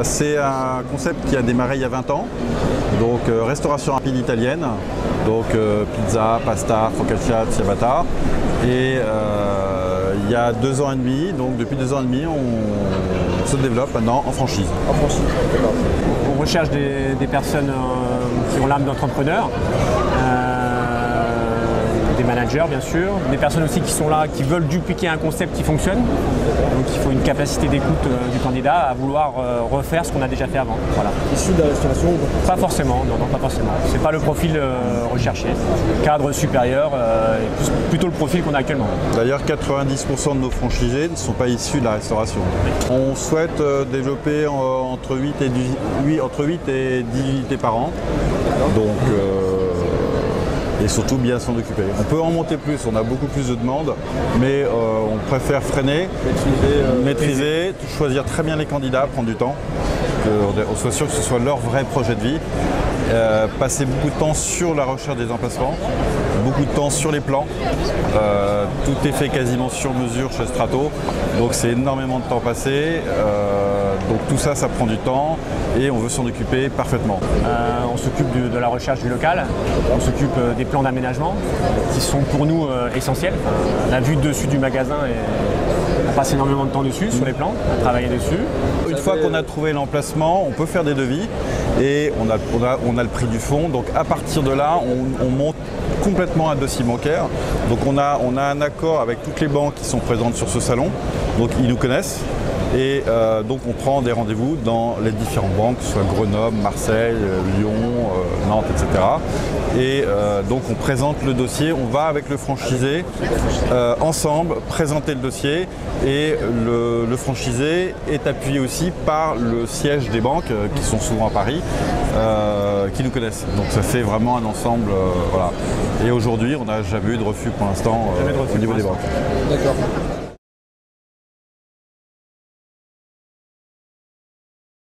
C'est un concept qui a démarré il y a 20 ans, donc restauration rapide italienne, donc pizza, pasta, focaccia, ciabatta. Et il y a 2 ans et demi, donc depuis 2 ans et demi, on se développe maintenant en franchise. En franchise, d'accord. On recherche des personnes qui ont l'âme d'entrepreneur. Des managers bien sûr, des personnes aussi qui sont là, qui veulent dupliquer un concept qui fonctionne. Donc il faut une capacité d'écoute du candidat à vouloir refaire ce qu'on a déjà fait avant. Voilà. Issu de la restauration? Pas forcément, non, pas forcément. C'est pas le profil recherché. Cadre supérieur, plutôt le profil qu'on a actuellement. D'ailleurs, 90% de nos franchisés ne sont pas issus de la restauration. On souhaite développer entre 8 et 10 unités par an. Donc, et surtout bien s'en occuper. On peut en monter plus, on a beaucoup plus de demandes, mais on préfère freiner, maîtriser, choisir très bien les candidats, prendre du temps, qu'on soit sûr que ce soit leur vrai projet de vie. Passer beaucoup de temps sur la recherche des emplacements, beaucoup de temps sur les plans. Tout est fait quasiment sur mesure chez Strato, donc c'est énormément de temps passé. Donc tout ça, ça prend du temps et on veut s'en occuper parfaitement. On s'occupe de la recherche du local, on s'occupe des plans d'aménagement qui sont pour nous essentiels. La vue dessus du magasin, on passe énormément de temps dessus, sur les plans, à travailler dessus. Une fois qu'on a trouvé l'emplacement, on peut faire des devis et on a le prix du fonds. Donc à partir de là, on monte complètement un dossier bancaire. Donc on a un accord avec toutes les banques qui sont présentes sur ce salon. Donc ils nous connaissent. Et donc on prend des rendez-vous dans les différentes banques, que ce soit Grenoble, Marseille, Lyon, Nantes, etc. Et donc on présente le dossier, on va avec le franchisé ensemble présenter le dossier et le franchisé est appuyé aussi par le siège des banques qui sont souvent à Paris, qui nous connaissent. Donc ça fait vraiment un ensemble. Voilà. Et aujourd'hui on n'a jamais eu de refus pour l'instant au niveau des banques. D'accord.